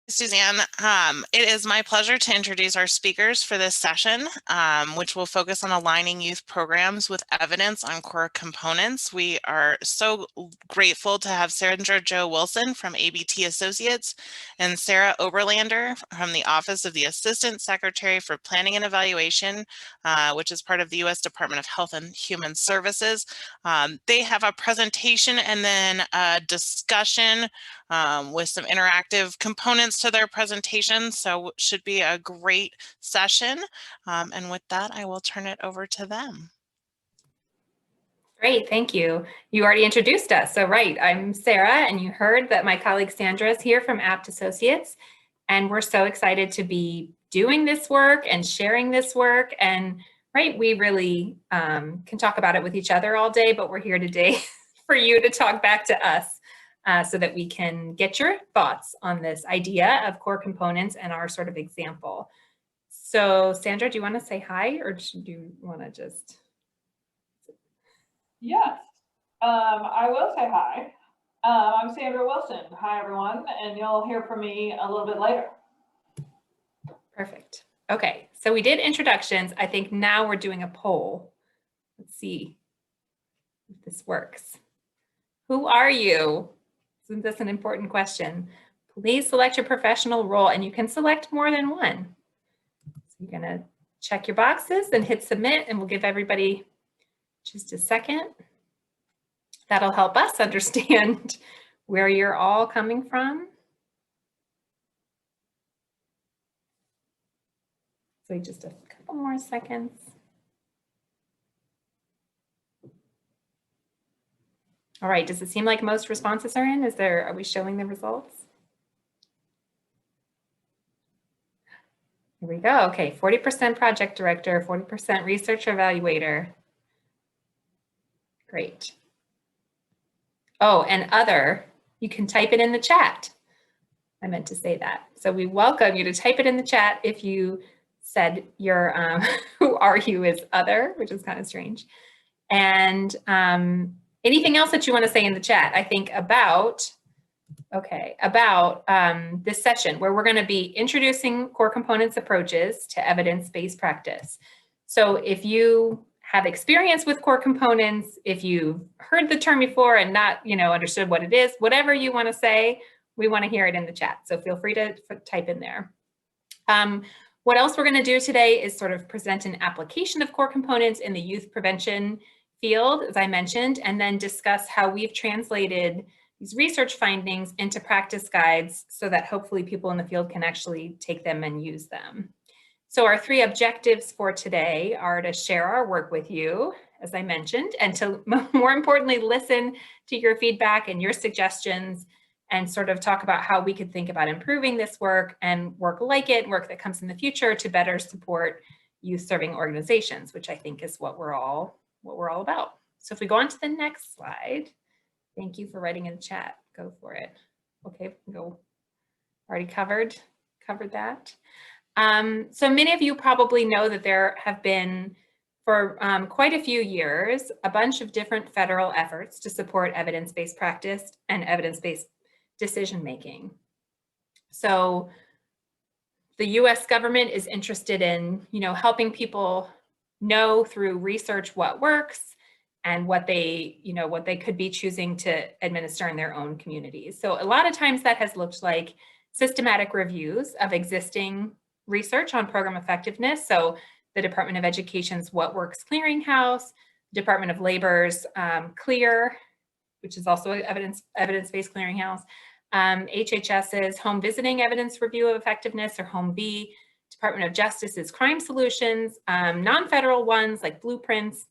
Suzanne, it is my pleasure to introduce our speakers for this session, which will focus on aligning youth programs with evidence on core components. We are so grateful to have Sandra Jo Wilson from ABT Associates and Sarah Oberlander from the Office of the Assistant Secretary for Planning and Evaluation, which is part of the U.S. Department of Health and Human Services. They have a presentation and then a discussion with some interactive components to their presentation. So it should be a great session. And with that, I will turn it over to them. Great, thank you. You already introduced us. So right, I'm Sarah, and you heard that my colleague Sandra is here from ABT Associates. And we're so excited to be doing this work and sharing this work. And right, we really can talk about it with each other all day, but we're here today for you to talk back to us. So that we can get your thoughts on this idea of core components and our sort of example. So Sandra, do you want to say hi, or do you want to just? Yes, I will say hi. I'm Sandra Wilson. Hi, everyone, and you'll hear from me a little bit later. Perfect. Okay, so we did introductions. I think now we're doing a poll. Let's see if this works. Who are you? Isn't this an important question? Please select your professional role, and you can select more than one. So you're gonna check your boxes and hit submit, and we'll give everybody just a second. That'll help us understand where you're all coming from. So just a couple more seconds. All right, does it seem like most responses are in? Are we showing the results? Here we go. Okay, 40% project director, 40% research evaluator. Great. Oh, and other, you can type it in the chat. I meant to say that. So we welcome you to type it in the chat if you said your who are you is other, which is kind of strange. And anything else that you want to say in the chat? I think about this session where we're going to be introducing core components approaches to evidence-based practice. So if you have experience with core components, if you've heard the term before and not, understood what it is, whatever you want to say, we want to hear it in the chat. So feel free to type in there. What else we're going to do today is sort of present an application of core components in the youth prevention field, as I mentioned, and then discuss how we've translated these research findings into practice guides so that hopefully people in the field can actually take them and use them. So our three objectives for today are to share our work with you, as I mentioned, and to more importantly, listen to your feedback and your suggestions and sort of talk about how we could think about improving this work and work like it, work that comes in the future to better support youth serving organizations, which I think is what we're all about. So if we go on to the next slide, thank you for writing in the chat, go for it. Okay, go, already covered that. So many of you probably know that there have been, for quite a few years, a bunch of different federal efforts to support evidence-based practice and evidence-based decision-making. So the US government is interested in, helping people know through research what works and what they could be choosing to administer in their own communities. So a lot of times that has looked like systematic reviews of existing research on program effectiveness. So the Department of Education's What Works Clearinghouse, Department of Labor's CLEAR, which is also an evidence-based clearinghouse, HHS's Home Visiting Evidence Review of Effectiveness, or Home V, Department of Justice's Crime Solutions, non-federal ones like Blueprints.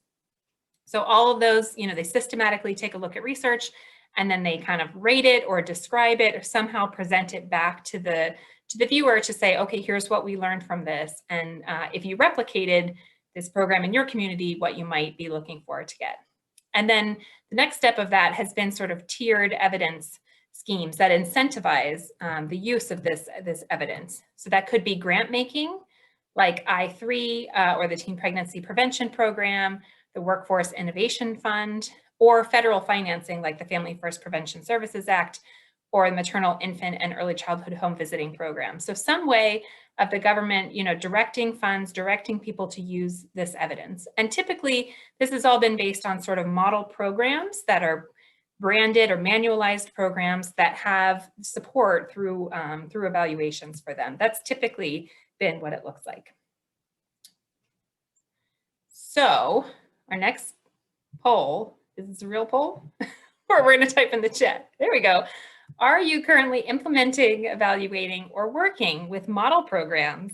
So all of those, they systematically take a look at research and then they kind of rate it or describe it or somehow present it back to the viewer to say, okay, here's what we learned from this. And if you replicated this program in your community, what you might be looking for to get. And then the next step of that has been sort of tiered evidence schemes that incentivize the use of this evidence. So that could be grant making, like I3 or the Teen Pregnancy Prevention Program, the Workforce Innovation Fund, or federal financing like the Family First Prevention Services Act, or maternal, infant, and early childhood home visiting program. So some way of the government, directing funds, directing people to use this evidence. And typically, this has all been based on sort of model programs that are branded or manualized programs that have support through evaluations for them. That's typically been what it looks like. So our next poll, is this a real poll? Or we're going to type in the chat. There we go. Are you currently implementing, evaluating, or working with model programs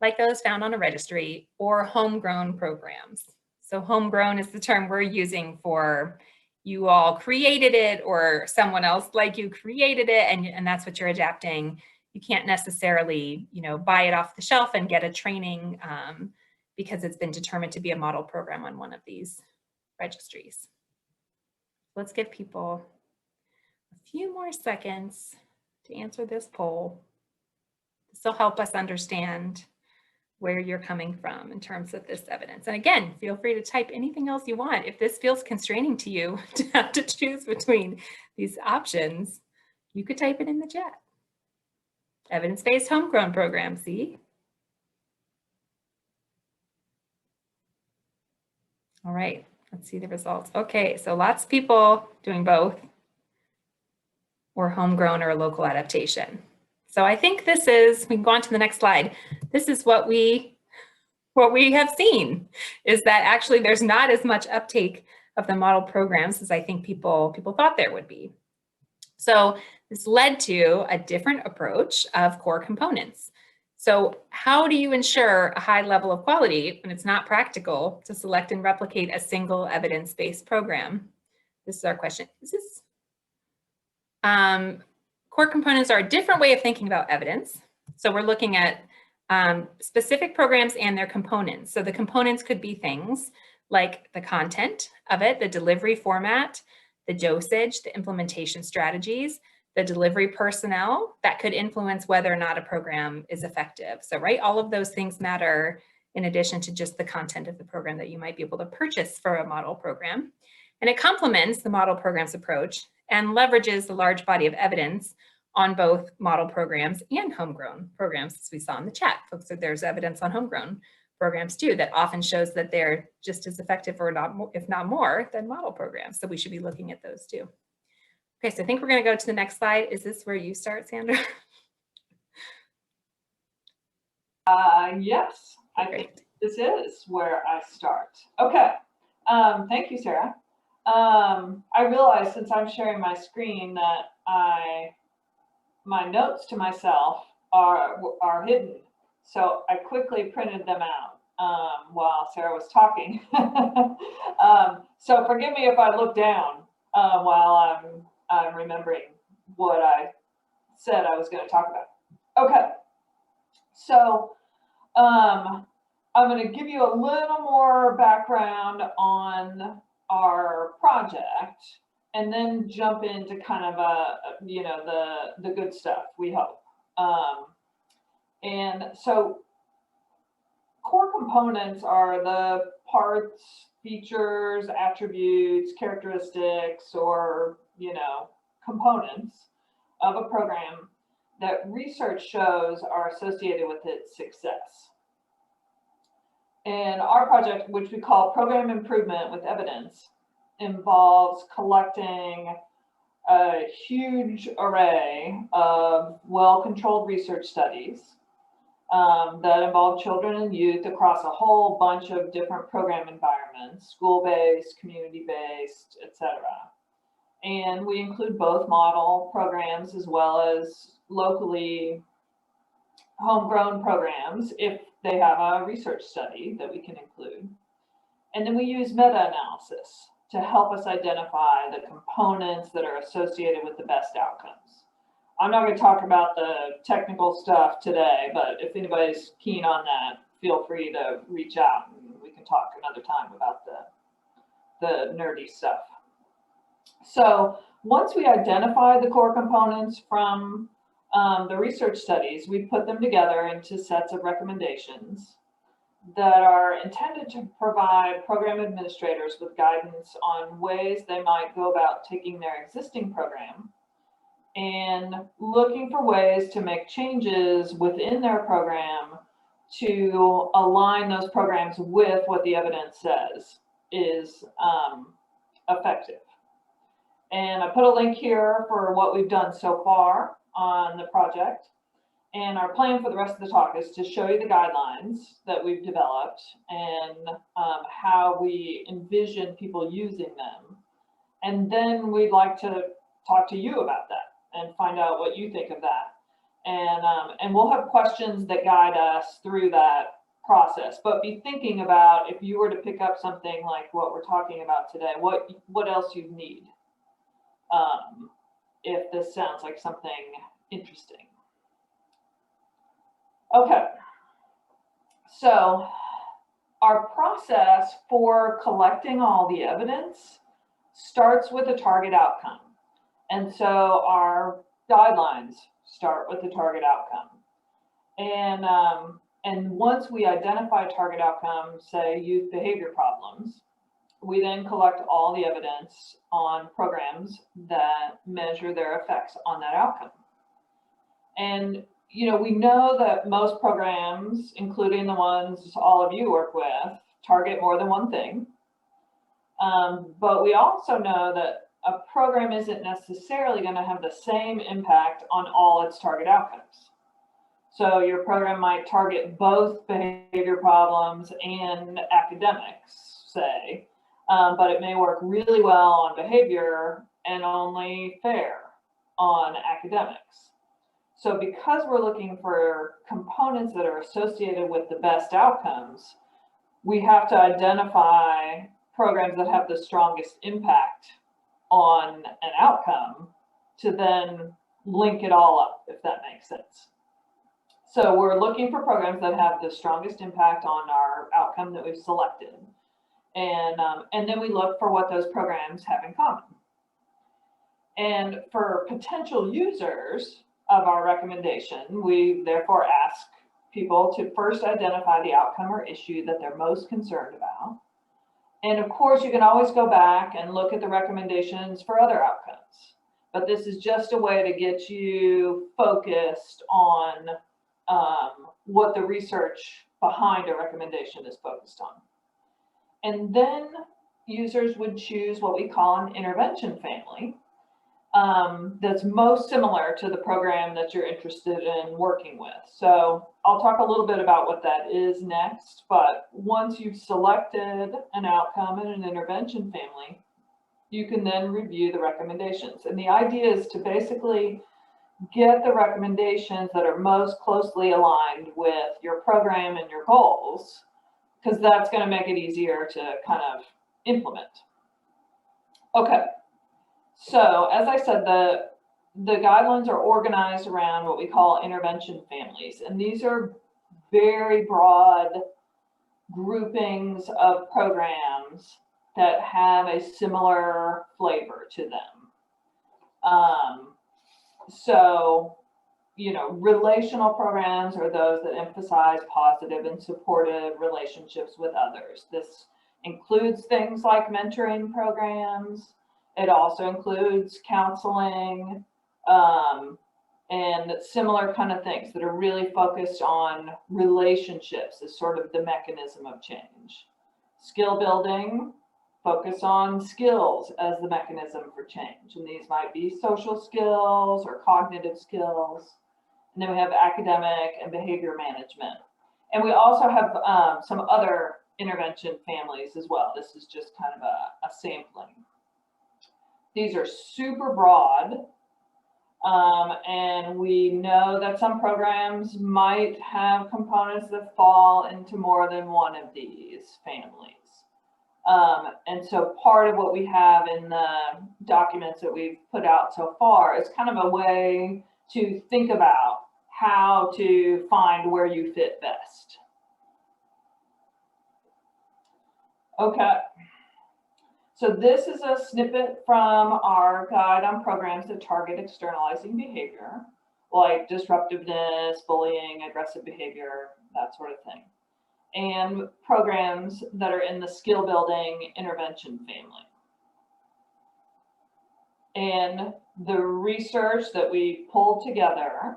like those found on a registry or homegrown programs? So homegrown is the term we're using for you all created it or someone else like you created it, and that's what you're adapting. You can't necessarily, buy it off the shelf and get a training because it's been determined to be a model program on one of these registries. Let's give people a few more seconds to answer this poll. This will help us understand where you're coming from in terms of this evidence. And again, feel free to type anything else you want. If this feels constraining to you to have to choose between these options, you could type it in the chat. Evidence-based homegrown program, see? All right, let's see the results. Okay, so lots of people doing both, or homegrown or a local adaptation. So I think this is, we can go on to the next slide. This is what we have seen, is that actually there's not as much uptake of the model programs as I think people thought there would be. So this led to a different approach of core components. So how do you ensure a high level of quality when it's not practical to select and replicate a single evidence-based program? This is our question. Core components are a different way of thinking about evidence. So we're looking at specific programs and their components. So the components could be things like the content of it, the delivery format, the dosage, the implementation strategies, the delivery personnel that could influence whether or not a program is effective. So, right, all of those things matter in addition to just the content of the program that you might be able to purchase for a model program. And it complements the model programs approach and leverages the large body of evidence on both model programs and homegrown programs, as we saw in the chat. Folks said there's evidence on homegrown programs too that often shows that they're just as effective or not, if not more, than model programs. So we should be looking at those too. Okay, so I think we're going to go to the next slide. Is this where you start, Sandra? Yes, I think this is where I start. Okay, thank you, Sarah. I realize since I'm sharing my screen that my notes to myself are hidden. So I quickly printed them out while Sarah was talking. So forgive me if I look down while I'm remembering what I said I was going to talk about. Okay, so I'm going to give you a little more background on our project and then jump into kind of the good stuff, we hope. And so core components are the parts, features, attributes, characteristics, or components of a program that research shows are associated with its success. And our project, which we call Program Improvement with Evidence, involves collecting a huge array of well-controlled research studies that involve children and youth across a whole bunch of different program environments, school-based, community-based, etc. And we include both model programs as well as locally homegrown programs if they have a research study that we can include. And then we use meta-analysis to help us identify the components that are associated with the best outcomes. I'm not going to talk about the technical stuff today, but if anybody's keen on that, feel free to reach out and we can talk another time about the nerdy stuff. So once we identify the core components from the research studies, we put them together into sets of recommendations that are intended to provide program administrators with guidance on ways they might go about taking their existing program and looking for ways to make changes within their program to align those programs with what the evidence says is effective. And I put a link here for what we've done so far on the project. And our plan for the rest of the talk is to show you the guidelines that we've developed and how we envision people using them. And then we'd like to talk to you about that and find out what you think of that. And we'll have questions that guide us through that process. But be thinking about, if you were to pick up something like what we're talking about today, what else you need if this sounds like something interesting. Okay, so our process for collecting all the evidence starts with a target outcome. And so our guidelines start with the target outcome. And once we identify target outcomes, say youth behavior problems, we then collect all the evidence on programs that measure their effects on that outcome. And you know, we know that most programs, including the ones all of you work with, target more than one thing. But we also know that a program isn't necessarily going to have the same impact on all its target outcomes. So your program might target both behavior problems and academics, say, but it may work really well on behavior and only fair on academics. So because we're looking for components that are associated with the best outcomes, we have to identify programs that have the strongest impact on an outcome to then link it all up, if that makes sense. So we're looking for programs that have the strongest impact on our outcome that we've selected. And then we look for what those programs have in common. And for potential users of our recommendation, we therefore ask people to first identify the outcome or issue that they're most concerned about. And of course, you can always go back and look at the recommendations for other outcomes. But this is just a way to get you focused on what the research behind a recommendation is focused on. And then users would choose what we call an intervention family that's most similar to the program that you're interested in working with. So I'll talk a little bit about what that is next, but once you've selected an outcome and an intervention family, you can then review the recommendations. And the idea is to basically get the recommendations that are most closely aligned with your program and your goals, because that's going to make it easier to kind of implement. Okay, so as I said, the guidelines are organized around what we call intervention families, and these are very broad groupings of programs that have a similar flavor to them. So, you know, relational programs are those that emphasize positive and supportive relationships with others. This includes things like mentoring programs. It also includes counseling and similar kind of things that are really focused on relationships as sort of the mechanism of change. Skill building, focus on skills as the mechanism for change. And these might be social skills or cognitive skills. And then we have academic and behavior management. And we also have some other intervention families as well. This is just kind of a sampling. These are super broad. And we know that some programs might have components that fall into more than one of these families. And so part of what we have in the documents that we've put out so far is kind of a way to think about how to find where you fit best. Okay. So this is a snippet from our guide on programs that target externalizing behavior, like disruptiveness, bullying, aggressive behavior, that sort of thing, and programs that are in the skill building intervention family. And the research that we pulled together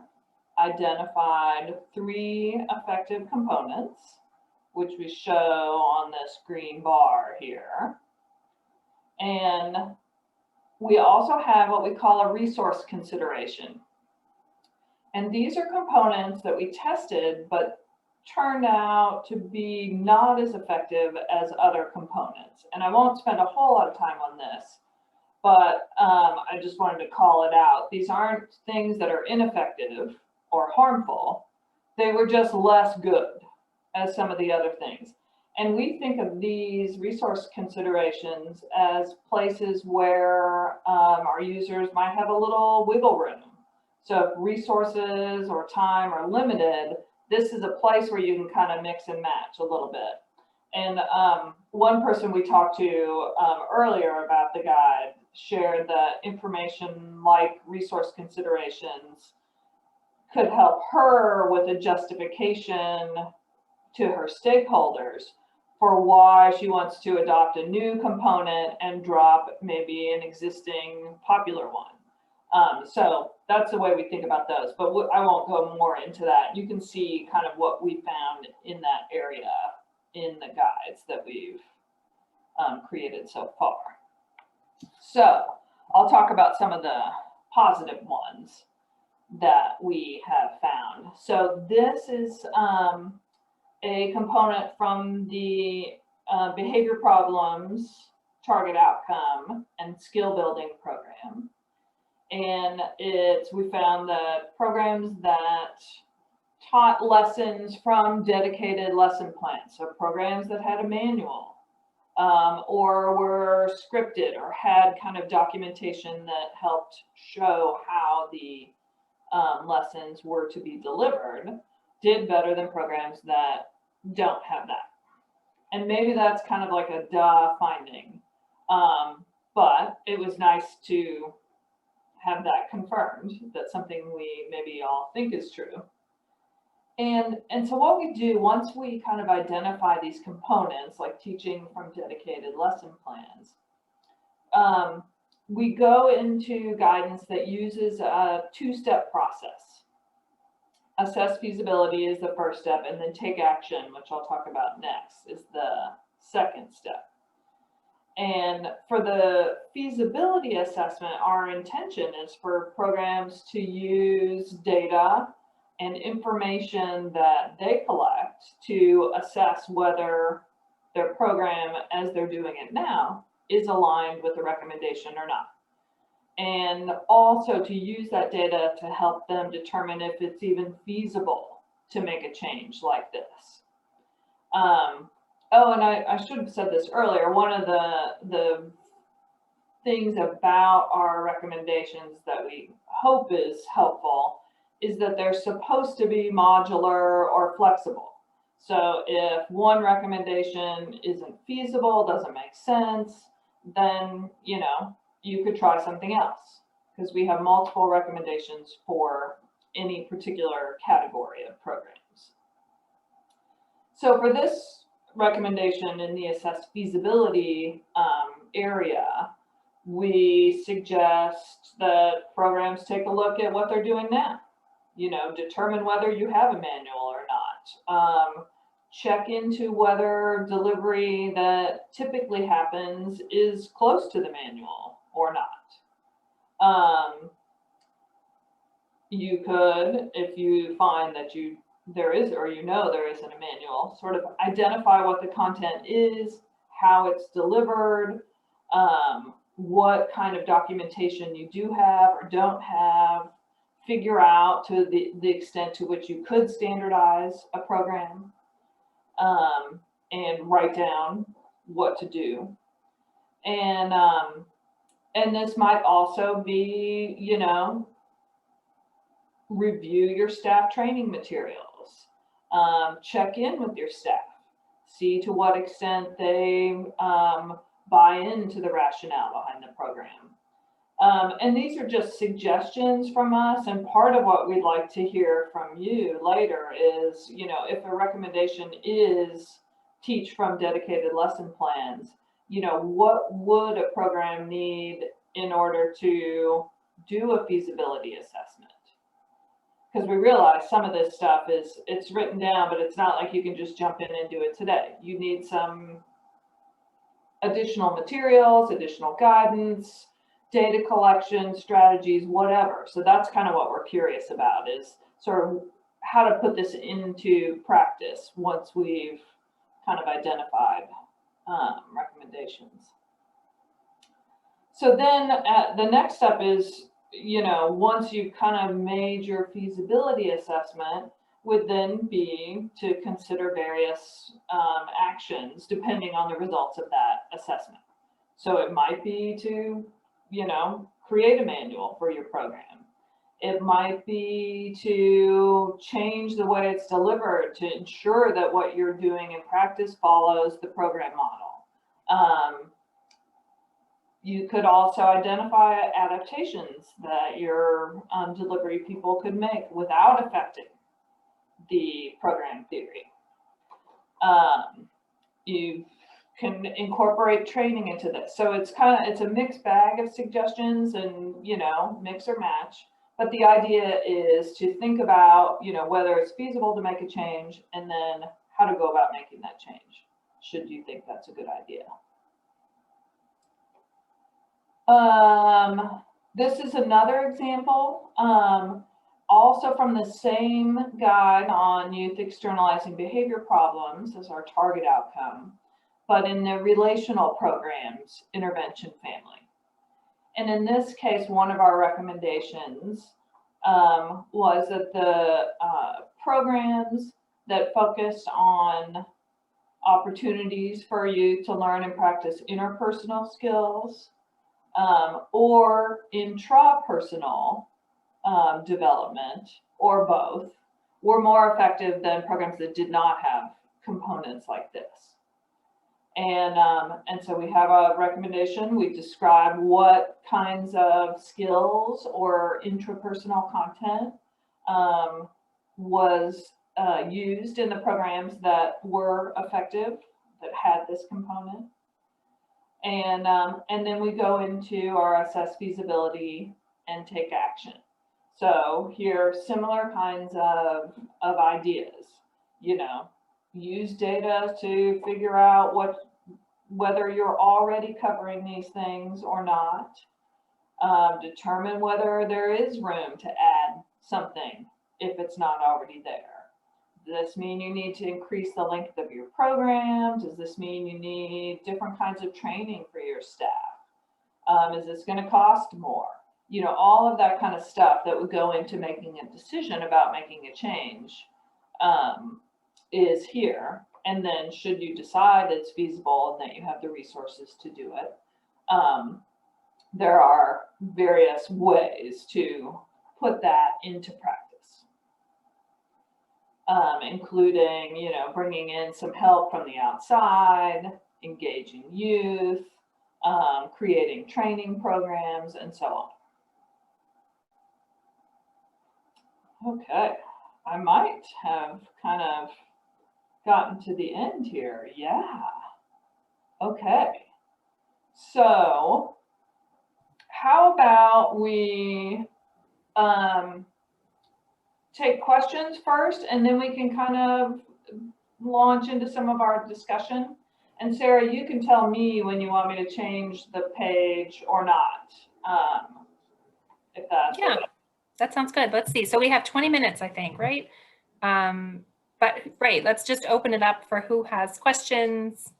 identified 3 effective components, which we show on this green bar here. And we also have what we call a resource consideration. And these are components that we tested, but turned out to be not as effective as other components. And I won't spend a whole lot of time on this, but I just wanted to call it out. These aren't things that are ineffective or harmful. They were just less good as some of the other things. And we think of these resource considerations as places where our users might have a little wiggle room. So if resources or time are limited, this is a place where you can kind of mix and match a little bit. And one person we talked to earlier about the guide shared that information like resource considerations could help her with a justification to her stakeholders for why she wants to adopt a new component and drop maybe an existing popular one. So that's the way we think about those, but I won't go more into that. You can see kind of what we found in that area in the guides that we've created so far. So I'll talk about some of the positive ones that we have found. So this is a component from the behavior problems, target outcome, and skill building program. And we found that programs that taught lessons from dedicated lesson plans, so programs that had a manual or were scripted or had kind of documentation that helped show how the lessons were to be delivered, did better than programs that don't have that. And maybe that's kind of like a duh finding, but it was nice to have that confirmed, that's something we maybe all think is true. And so what we do once we kind of identify these components, like teaching from dedicated lesson plans, we go into guidance that uses a 2-step process. Assess feasibility is the first step, and then take action, which I'll talk about next, is the second step. And for the feasibility assessment, our intention is for programs to use data and information that they collect to assess whether their program, as they're doing it now, is aligned with the recommendation or not. And also to use that data to help them determine if it's even feasible to make a change like this. Oh, and I should have said this earlier. One of the things about our recommendations that we hope is helpful is that they're supposed to be modular or flexible. So if one recommendation isn't feasible, doesn't make sense, then you could try something else, because we have multiple recommendations for any particular category of programs. So for this recommendation in the assessed feasibility area, we suggest that programs take a look at what they're doing now. Determine whether you have a manual or not. Check into whether delivery that typically happens is close to the manual or not. You could, if you find that there isn't a manual, sort of identify what the content is, how it's delivered, what kind of documentation you do have or don't have, figure out to the extent to which you could standardize a program, and write down what to do. And this might also be, review your staff training materials, check in with your staff, see to what extent they buy into the rationale behind the program. And these are just suggestions from us, and part of what we'd like to hear from you later is, if a recommendation is teach from dedicated lesson plans, what would a program need in order to do a feasibility assessment. Because we realize some of this stuff it's written down, but it's not like you can just jump in and do it today. You need some additional materials, additional guidance, data collection, strategies, whatever. So that's kind of what we're curious about, is sort of how to put this into practice once we've kind of identified recommendations. So then the next step is, once you've kind of made your feasibility assessment, would then be to consider various actions depending on the results of that assessment. So it might be to, create a manual for your program. It might be to change the way it's delivered to ensure that what you're doing in practice follows the program model. You could also identify adaptations that your delivery people could make without affecting the program theory. You can incorporate training into this. So it's a mixed bag of suggestions and, mix or match. But the idea is to think about, whether it's feasible to make a change and then how to go about making that change, should you think that's a good idea. This is another example, also from the same guide on youth externalizing behavior problems as our target outcome, but in the relational programs intervention family. And in this case, one of our recommendations was that the programs that focused on opportunities for youth to learn and practice interpersonal skills or intrapersonal development, or both, were more effective than programs that did not have components like this. And so we have a recommendation. We describe what kinds of skills or intrapersonal content was used in the programs that were effective, that had this component. And then we go into our assess feasibility and take action. So here are similar kinds of ideas, use data to figure out whether you're already covering these things or not. Determine whether there is room to add something if it's not already there. Does this mean you need to increase the length of your program? Does this mean you need different kinds of training for your staff? Is this going to cost more? All of that kind of stuff that would go into making a decision about making a change is here. And then should you decide it's feasible and that you have the resources to do it, there are various ways to put that into practice. Including, bringing in some help from the outside, engaging youth, creating training programs, and so on. Okay, I might have kind of gotten to the end here. Yeah. Okay. So how about we take questions first, and then we can kind of launch into some of our discussion. And Sarah, you can tell me when you want me to change the page or not, if that's okay. That sounds good. Let's see. So we have 20 minutes, I think, right? But right, let's just open it up for who has questions,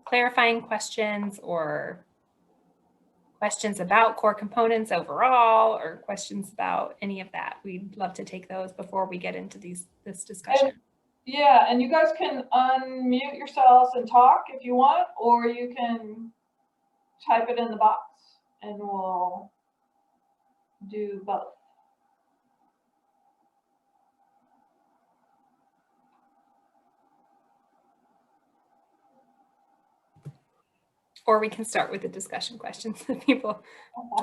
clarifying questions, or questions about core components overall, or questions about any of that. We'd love to take those before we get into this discussion. And you guys can unmute yourselves and talk if you want, or you can type it in the box and we'll do both. Or we can start with the discussion questions. People,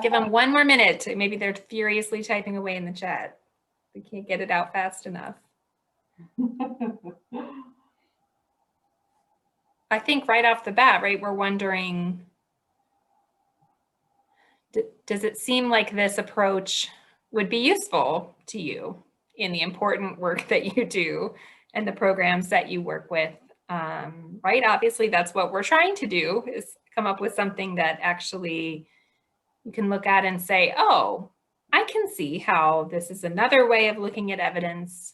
give them one more minute. Maybe they're furiously typing away in the chat. We can't get it out fast enough. I think right off the bat, right, we're wondering, Does it seem like this approach would be useful to you in the important work that you do and the programs that you work with? Right? Obviously, that's what we're trying to do, is come up with something that actually you can look at and say, oh, I can see how this is another way of looking at evidence.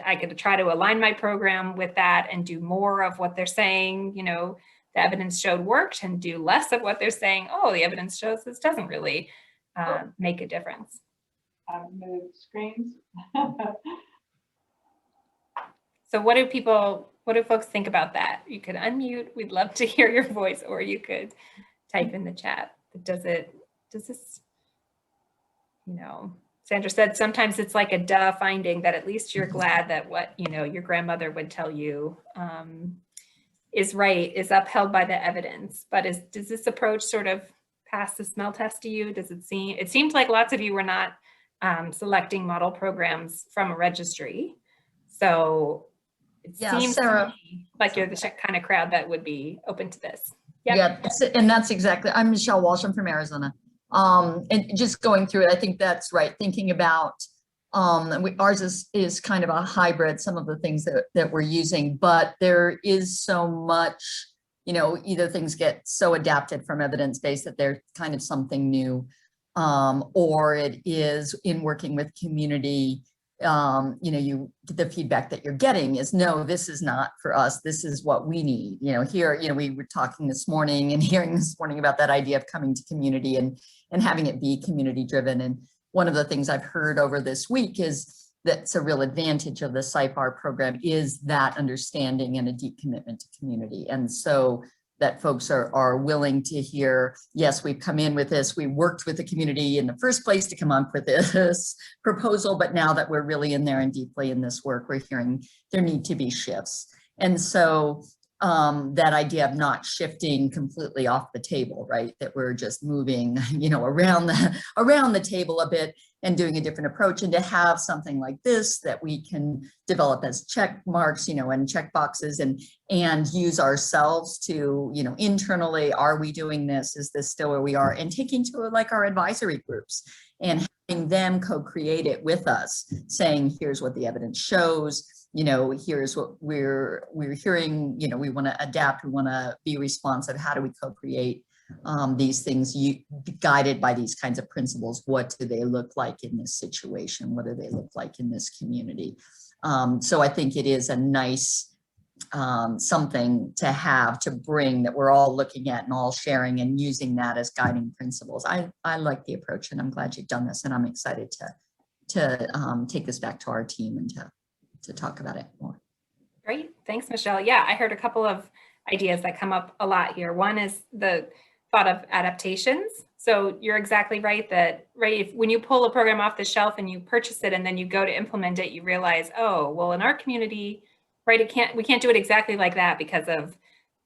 I could try to align my program with that and do more of what they're saying, you know, the evidence showed worked, and do less of what they're saying, oh, the evidence shows this doesn't really make a difference. I've moved screens. So what do folks think about that? You could unmute, we'd love to hear your voice, or you could type in the chat. Does this, you know, Sandra said sometimes it's like a duh finding that at least you're glad that what, you know, your grandmother would tell you is right, is upheld by the evidence. But does this approach sort of pass the smell test to you? Does it seems like lots of you were not selecting model programs from a registry. So it seems Sarah, to me like you're the kind of crowd that would be open to this. Yep. Yeah, and that's exactly, I'm Michelle Walsh, I'm from Arizona. And just going through it, I think that's right. Thinking about, ours is kind of a hybrid, some of the things that we're using, but there is so much, you know, either things get so adapted from evidence-based that they're kind of something new, or it is in working with community, you know, the feedback that you're getting is, no, this is not for us. This is what we need. You know, here, you know, we were talking this morning and hearing this morning about that idea of coming to community and having it be community driven. And one of the things I've heard over this week is that's a real advantage of the SIPAR program is that understanding and a deep commitment to community. And so that folks are willing to hear, yes, we've come in with this, we worked with the community in the first place to come up with this proposal, but now that we're really in there and deeply in this work, we're hearing there need to be shifts. And so that idea of not shifting completely off the table, right? That we're just moving, you know, around the table a bit and doing a different approach, and to have something like this that we can develop as check marks, you know, and check boxes and use ourselves to, you know, internally, are we doing this? Is this still where we are? And taking to like our advisory groups and having them co-create it with us, saying, here's what the evidence shows. You know, here's what we're hearing, you know, we want to adapt, we want to be responsive. How do we co-create these things guided by these kinds of principles? What do they look like in this situation? What do they look like in this community? So I think it is a nice something to have, to bring, that we're all looking at and all sharing and using that as guiding principles. I like the approach, and I'm glad you've done this, and I'm excited to take this back to our team and to talk about it more. Great, thanks, Michelle. Yeah, I heard a couple of ideas that come up a lot here. One is the thought of adaptations. So you're exactly right that, right, when you pull a program off the shelf and you purchase it and then you go to implement it, you realize, oh, well, in our community, right, we can't do it exactly like that because of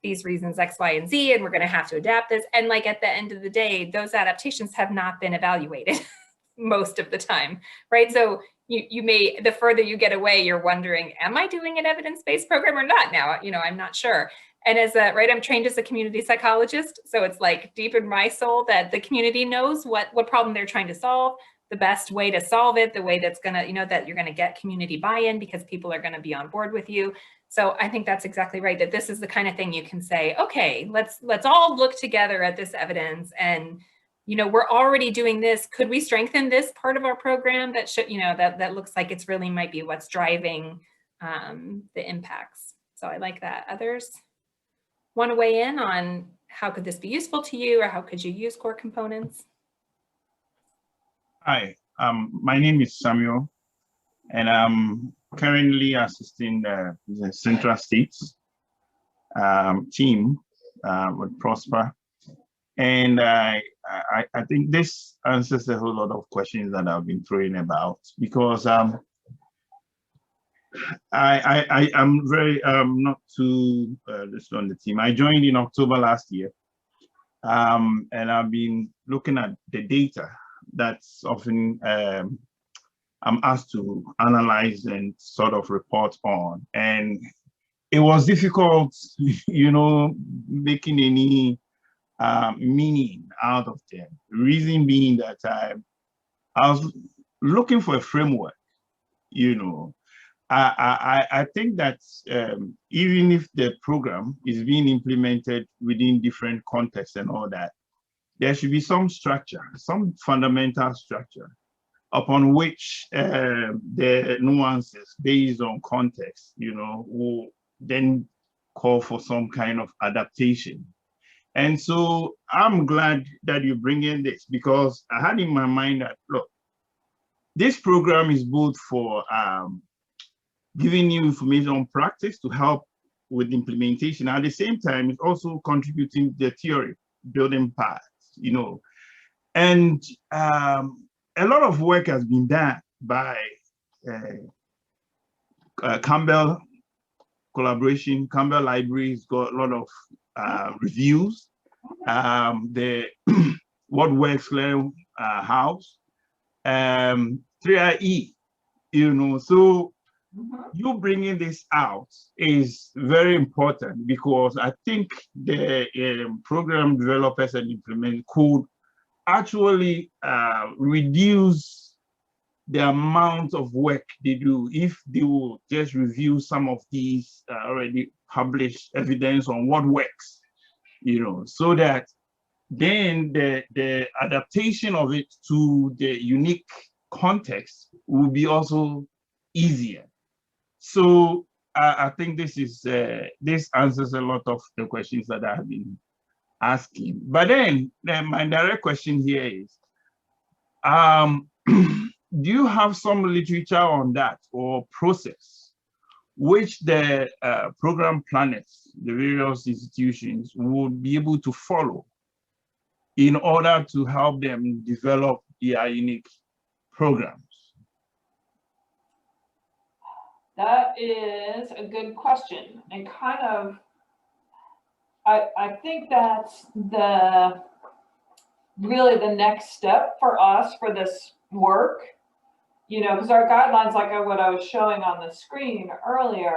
these reasons, X, Y, and Z, and we're going to have to adapt this. And like at the end of the day, those adaptations have not been evaluated most of the time, right? So you may, the further you get away, you're wondering, am I doing an evidence-based program or not now? You know, I'm not sure. And as a, right, I'm trained as a community psychologist. So it's like deep in my soul that the community knows what problem they're trying to solve, the best way to solve it, the way that's gonna, you know, that you're gonna get community buy-in because people are gonna be on board with you. So I think that's exactly right, that this is the kind of thing you can say, okay, let's all look together at this evidence, and, you know, we're already doing this. Could we strengthen this part of our program that should, you know, that looks like it's really might be what's driving the impacts. So I like that. Others want to weigh in on how could this be useful to you, or how could you use core components? Hi, my name is Samuel, and I'm currently assisting the Central States team with Prosper. And I think this answers a whole lot of questions that I've been throwing about, because I'm very not too listed on the team. I joined in October last year, and I've been looking at the data that's often I'm asked to analyze and sort of report on, and it was difficult, you know, making any meaning out of them. The reason being that I was looking for a framework, you know. I think that even if the program is being implemented within different contexts and all that, there should be some structure, some fundamental structure upon which the nuances based on context, you know, will then call for some kind of adaptation. And so I'm glad that you bring in this, because I had in my mind that, look, this program is both for giving you information on practice to help with implementation. At the same time, it's also contributing to the theory building parts, you know. And a lot of work has been done by Campbell collaboration. Campbell Library's got a lot of reviews. The What Works Learn House, 3IE, you know. So you bringing this out is very important, because I think the program developers and implementers could actually reduce the amount of work they do if they will just review some of these already published evidence on what works, you know, so that then the adaptation of it to the unique context will be also easier. So I think this is this answers a lot of the questions that I have been asking. But then my direct question here is, do you have some literature on that or process which the program planners, the various institutions, would be able to follow in order to help them develop their unique programs? That is a good question, and kind of, I think that's really the next step for us for this work, you know, because our guidelines, like what I was showing on the screen earlier,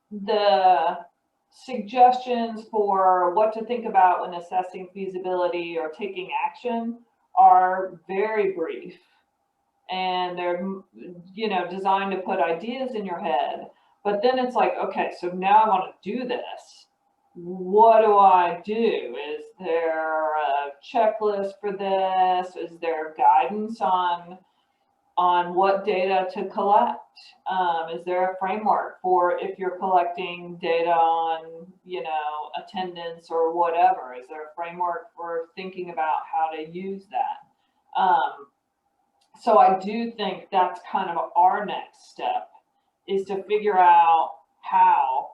the suggestions for what to think about when assessing feasibility or taking action are very brief. And they're, you know, designed to put ideas in your head. But then it's like, okay, so now I want to do this. What do I do? Is there a checklist for this? Is there guidance on what data to collect? Is there a framework for if you're collecting data on, you know, attendance or whatever? Is there a framework for thinking about how to use that? So I do think that's kind of our next step, is to figure out how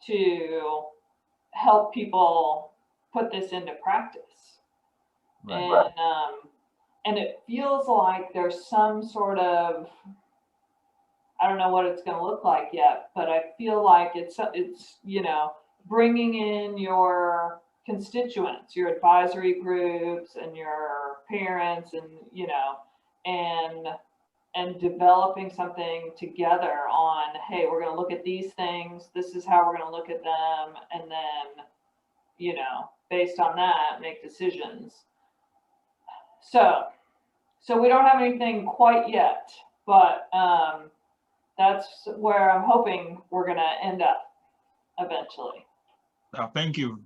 to help people put this into practice. Right. And it feels like there's some sort of, I don't know what it's going to look like yet, but I feel like it's you know, bringing in your constituents, your advisory groups and your parents, and, you know, and developing something together on, hey, we're going to look at these things. This is how we're going to look at them. And then, you know, based on that, make decisions. So we don't have anything quite yet, but that's where I'm hoping we're going to end up eventually. Thank you.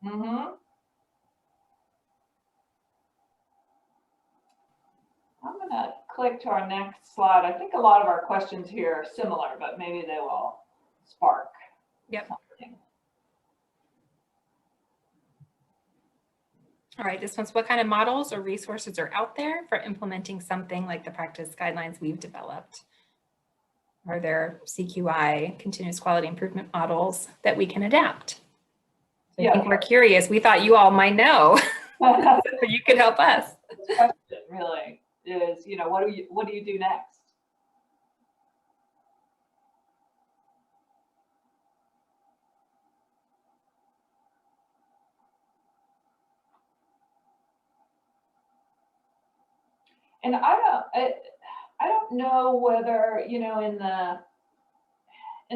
Mm-hmm. I'm going to click to our next slide. I think a lot of our questions here are similar, but maybe they will spark something. All right, this one's, what kind of models or resources are out there for implementing something like the practice guidelines we've developed? Are there CQI, continuous quality improvement models that we can adapt? So I think we're curious. We thought you all might know, but you could help us. The question really is, you know, what do you do next? And I don't know whether, you know, in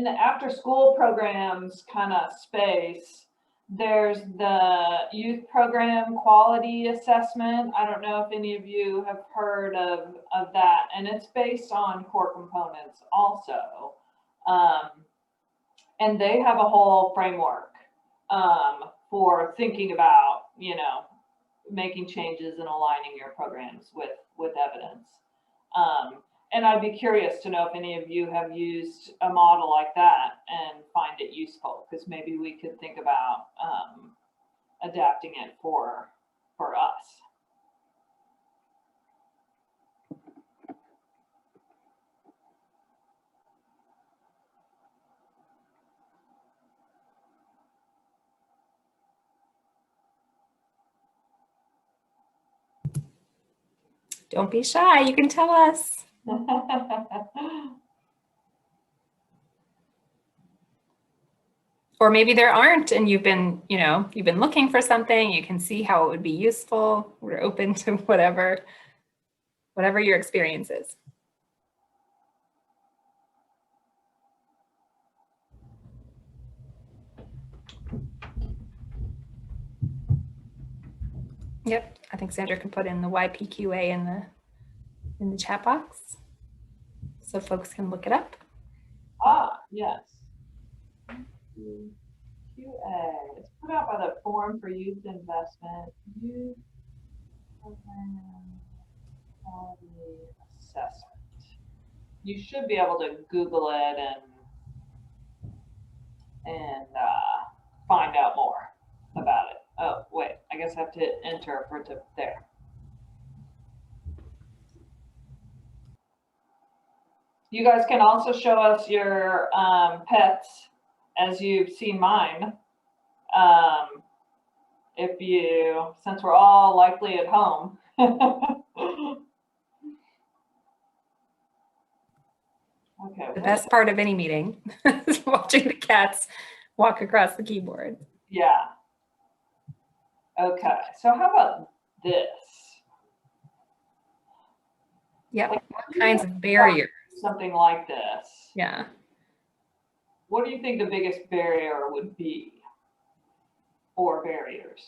the after school programs kind of space, There's the youth program quality assessment. I don't know if any of you have heard of that, and it's based on core components also. And they have a whole framework for thinking about, you know, making changes and aligning your programs with evidence. And I'd be curious to know if any of you have used a model like that and find it useful, because maybe we could think about adapting it for us. Don't be shy, you can tell us. Or maybe there aren't, and you've been looking for something, you can see how it would be useful. We're open to whatever your experience is. Yep, I think Sandra can put in the YPQA in the chat box so folks can look it up. Ah, yes. QA. It's put out by the Forum for Youth Investment. Youth Program Quality Assessment. You should be able to Google it and find out more about it. Oh, wait, I guess I have to hit enter for it to there. You guys can also show us your pets, as you've seen mine. Since we're all likely at home. Okay. The best part of any meeting is watching the cats walk across the keyboard. Yeah. Okay, so how about this? Yep, all kinds of barriers. Something like this. Yeah. What do you think the biggest barrier would be, or barriers?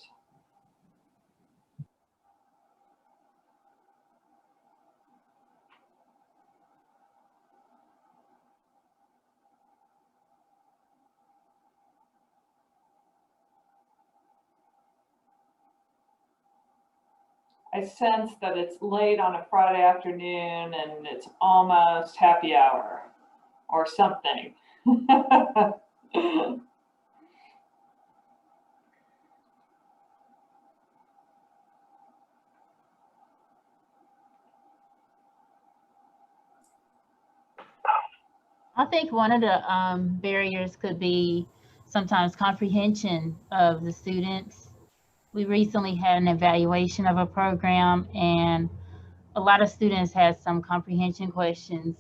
I sense that it's late on a Friday afternoon and it's almost happy hour or something. I think one of the barriers could be sometimes comprehension of the students. We recently had an evaluation of a program and a lot of students had some comprehension questions.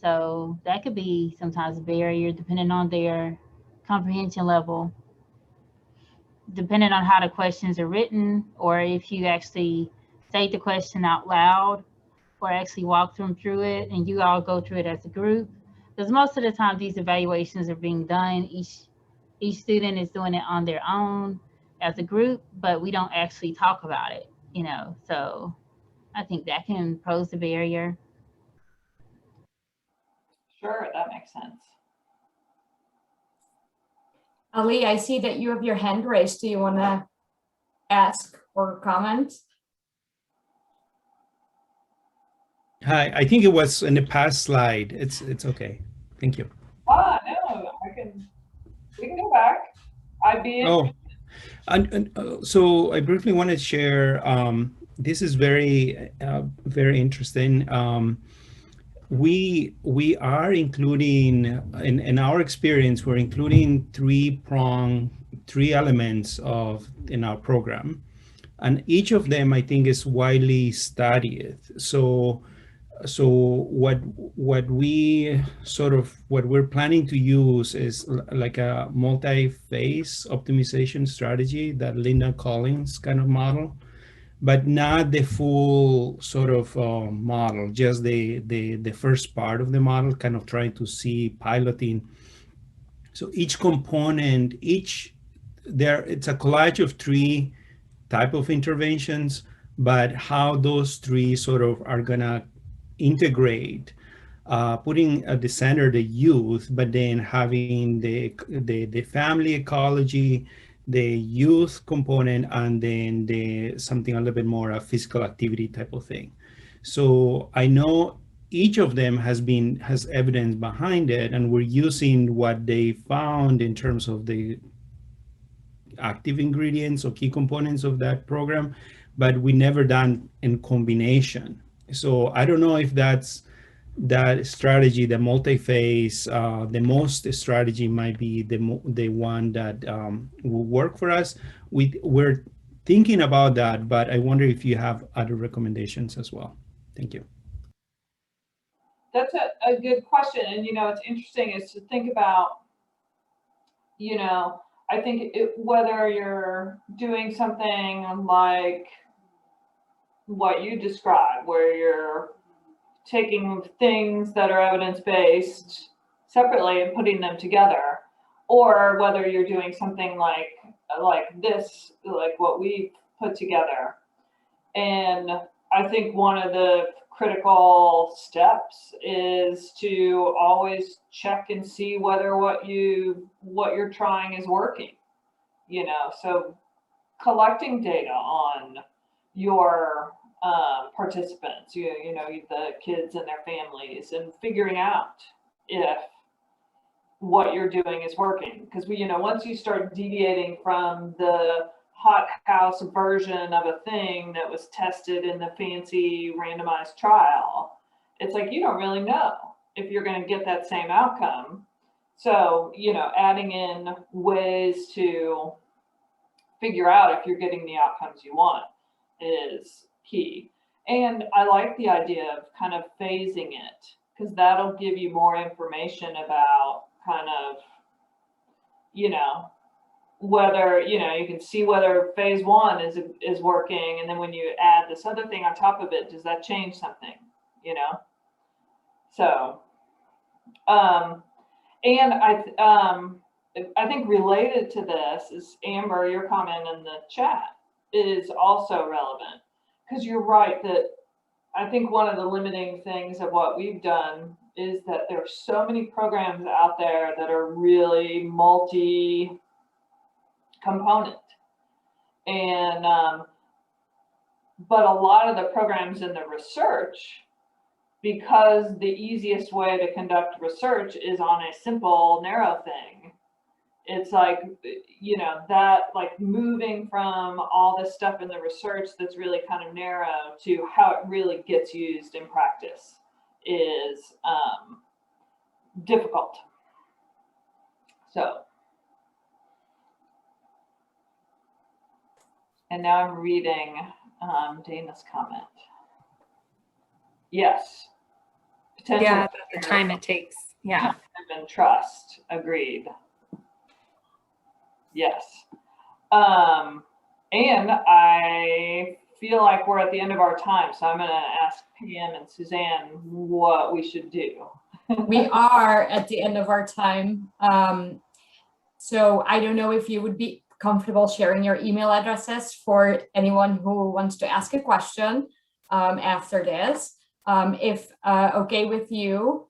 So that could be sometimes a barrier depending on their comprehension level, depending on how the questions are written, or if you actually say the question out loud or actually walk them through it and you all go through it as a group. Because most of the time these evaluations are being done, each student is doing it on their own as a group, but we don't actually talk about it, you know, so I think that can pose a barrier. Sure, that makes sense. Ali, I see that you have your hand raised. Do you want to ask or comment? Hi, I think it was in the past slide. It's okay. Thank you. Ah, no, we can go back. I'd be Oh, so I briefly want to share, this is very interesting. We are including, in our experience, we're including three elements in our program, and each of them I think is widely studied. So what we're planning to use is like a multi-phase optimization strategy, that Linda Collins kind of model, but not the full sort of model, just the first part of the model, kind of trying to see piloting. So each component, each it's a collage of 3 type of interventions, but how those 3 sort of are gonna integrate, putting at the center the youth, but then having the family ecology, the youth component, and then something a little bit more a physical activity type of thing. So I know each of them has evidence behind it, and we're using what they found in terms of the active ingredients or key components of that program, but we never done in combination. So I don't know if that's that strategy, the multi-phase, the most strategy might be the one that will work for us. We're thinking about that, but I wonder if you have other recommendations as well. Thank you. That's a good question. And, you know, it's interesting is to think about, you know, I think whether you're doing something like what you described, where you're taking things that are evidence-based separately and putting them together, or whether you're doing something like this, like what we put together. And I think one of the critical steps is to always check and see whether what you're trying is working, you know. So collecting data on your participants, you know, the kids and their families, and figuring out if what you're doing is working. Because you know, once you start deviating from the hothouse version of a thing that was tested in the fancy randomized trial, it's like you don't really know if you're going to get that same outcome. So, you know, adding in ways to figure out if you're getting the outcomes you want is key. And I like the idea of kind of phasing it, because that'll give you more information about kind of, you know, whether, you know, you can see whether phase 1 is working, and then when you add this other thing on top of it, does that change something, you know? So, and I think related to this is, Amber, your comment in the chat is also relevant, because you're right that I think one of the limiting things of what we've done is that there's so many programs out there that are really multi-component. And, but a lot of the programs in the research, because the easiest way to conduct research is on a simple, narrow thing, it's like, you know, that like moving from all this stuff in the research that's really kind of narrow to how it really gets used in practice is difficult. So, and now I'm reading Dana's comment. Yes. Yeah, the time it takes. Yeah. And trust. Agreed. Yes. And I feel like we're at the end of our time, so I'm going to ask Pam and Suzanne what we should do. We are at the end of our time. So I don't know if you would be comfortable sharing your email addresses for anyone who wants to ask a question after this. If okay with you,